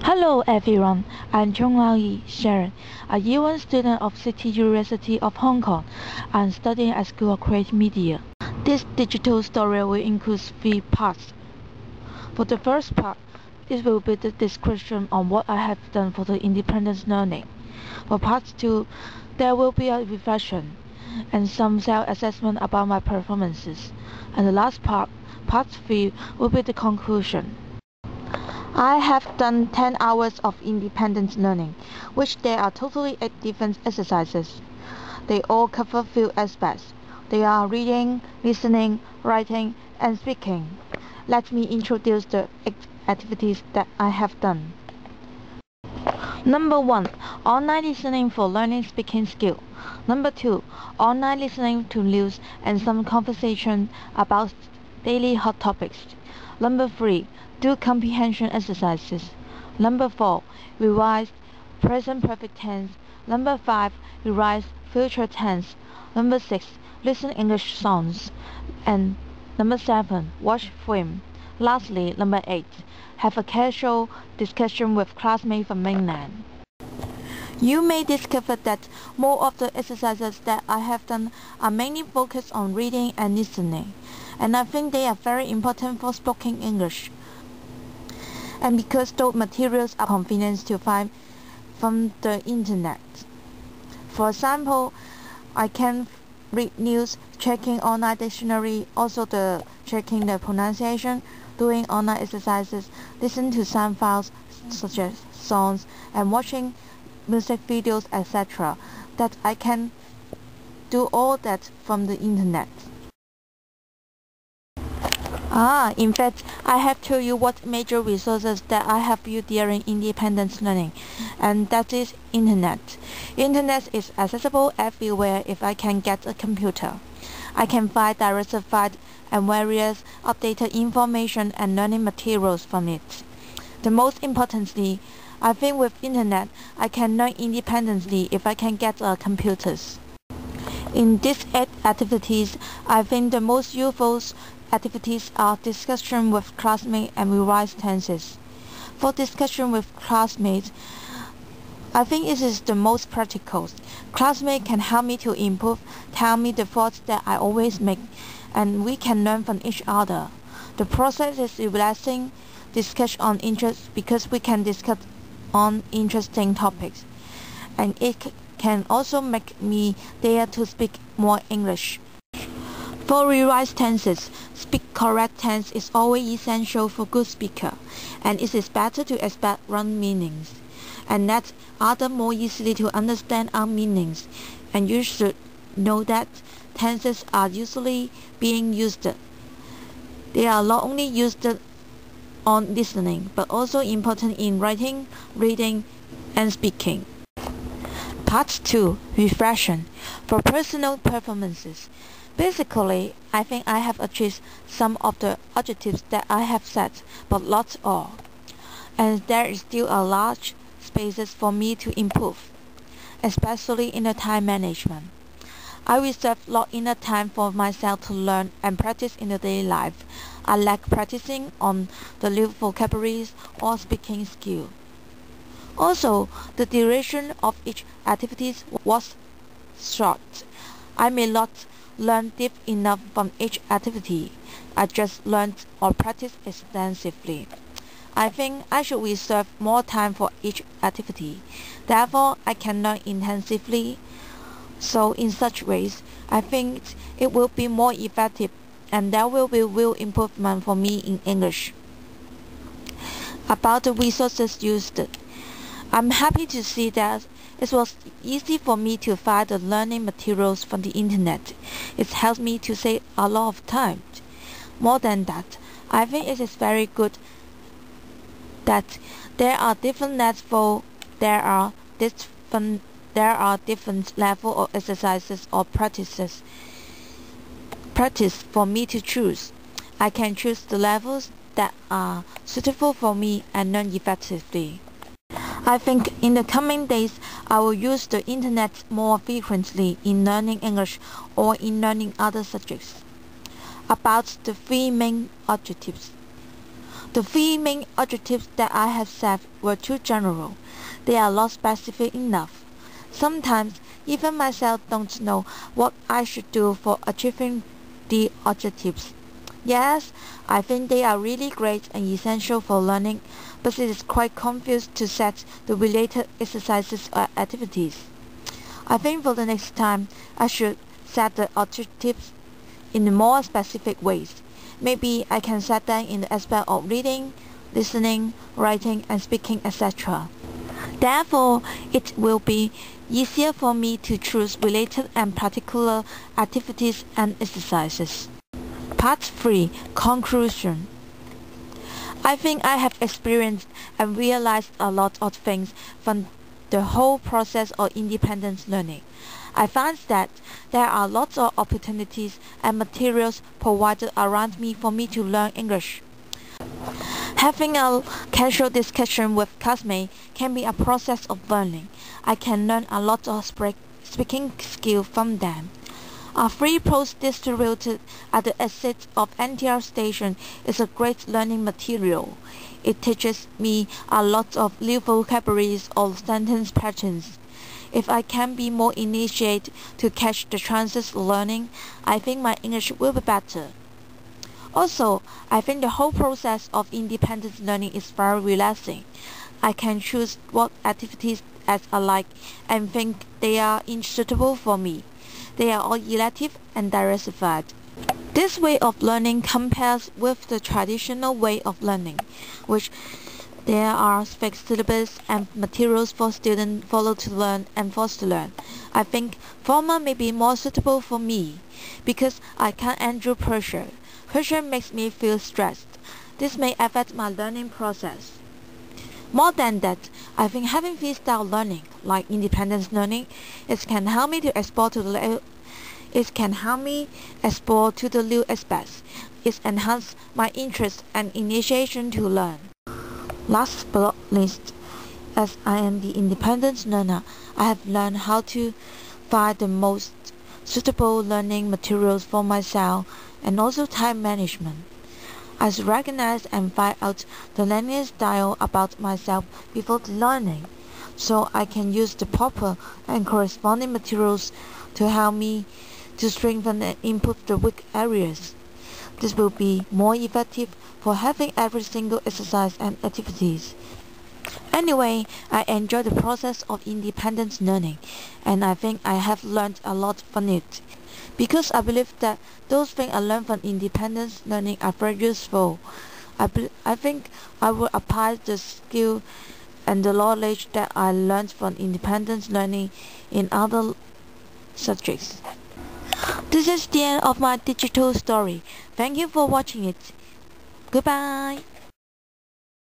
Hello everyone, I'm Chonglao Sharon, a Year 1 student of City University of Hong Kong and studying at School of Creative Media. This digital story will include 3 parts. For the first part, this will be the description on what I have done for the independence learning. For part 2, there will be a reflection and some self-assessment about my performances. And the last part, part 3, will be the conclusion. I have done 10 hours of independent learning, which there are totally 8 different exercises. They all cover few aspects. They are reading, listening, writing, and speaking. Let me introduce the 8 activities that I have done. Number 1. Online listening for learning speaking skill. Number 2. Online listening to news and some conversation about daily hot topics. Number 3. Do comprehension exercises. Number 4. Revise present perfect tense. Number 5. Revise future tense. Number 6. Listen English songs. And number 7. Watch film. Lastly, number 8. Have a casual discussion with classmates from mainland. You may discover that more of the exercises that I have done are mainly focused on reading and listening, and I think they are very important for spoken English. And because those materials are convenient to find from the internet. For example, I can read news, checking online dictionary, also checking the pronunciation, doing online exercises, listen to sound files such as songs, and watching music videos, etc. That I can do all that from the internet. In fact, I have told you what major resources that I have used during independent learning, and that is Internet. Internet is accessible everywhere if I can get a computer. I can find diversified and various updated information and learning materials from it. The most importantly, I think with Internet, I can learn independently if I can get computers. In these 8 activities, I think the most useful activities are discussion with classmates and revise tenses. For discussion with classmates, I think it is the most practical. Classmates can help me to improve, tell me the faults that I always make, and we can learn from each other. The process is relaxing, discuss on interest because we can discuss on interesting topics, and it can also make me dare to speak more English. For revise tenses, speak correct tense is always essential for good speaker, and it is better to expect wrong meanings, and let others more easily to understand our meanings, and you should know that tenses are usually being used. They are not only used on listening, but also important in writing, reading, and speaking. Part 2. Reflection for personal performances. Basically, I think I have achieved some of the objectives that I have set, but not all. And there is still a large spaces for me to improve, especially in the time management. I reserve lot enough time for myself to learn and practice in the daily life. I like practicing on the new vocabularies or speaking skill. Also, the duration of each activity was short. I may not learn deep enough from each activity. I just learned or practiced extensively. I think I should reserve more time for each activity. Therefore, I can learn intensively. So in such ways, I think it will be more effective and there will be real improvement for me in English. About the resources used, I'm happy to see that it was easy for me to find the learning materials from the internet. It helps me to save a lot of time. More than that, I think it is very good that there are different levels, there are different levels of exercises or practice for me to choose. I can choose the levels that are suitable for me and learn effectively. I think in the coming days, I will use the internet more frequently in learning English or in learning other subjects. About the 3 main objectives. The three main objectives that I have set were too general. They are not specific enough. Sometimes, even myself don't know what I should do for achieving the objectives. Yes, I think they are really great and essential for learning, but it is quite confused to set the related exercises or activities. I think for the next time, I should set the objectives in more specific ways. Maybe I can set them in the aspect of reading, listening, writing, and speaking, etc. Therefore, it will be easier for me to choose related and particular activities and exercises. Part 3. Conclusion. I think I have experienced and realized a lot of things from the whole process of independent learning. I find that there are lots of opportunities and materials provided around me for me to learn English. Having a casual discussion with classmates can be a process of learning. I can learn a lot of speaking skills from them. A free post distributed at the exit of NTR station is a great learning material. It teaches me a lot of new vocabularies or sentence patterns. If I can be more initiated to catch the chances of learning, I think my English will be better. Also, I think the whole process of independent learning is very relaxing. I can choose what activities as I like and think they are suitable for me. They are all elective and diversified. This way of learning compares with the traditional way of learning, which there are fixed syllabus and materials for students follow to learn and forced to learn. I think former may be more suitable for me because I can't endure pressure. Pressure makes me feel stressed. This may affect my learning process. More than that, I think having freestyle learning, like independent learning, it can help me to explore to the new aspects. It enhances my interest and initiation to learn. Last but not least, as I am the independent learner, I have learned how to find the most suitable learning materials for myself and also time management. I recognize and find out the learning style about myself before the learning, so I can use the proper and corresponding materials to help me to strengthen and improve the weak areas. This will be more effective for having every single exercise and activities. Anyway, I enjoy the process of independent learning, and I think I have learned a lot from it. Because I believe that those things I learned from independent learning are very useful. I think I will apply the skill and the knowledge that I learned from independent learning in other subjects. This is the end of my digital story. Thank you for watching it. Goodbye.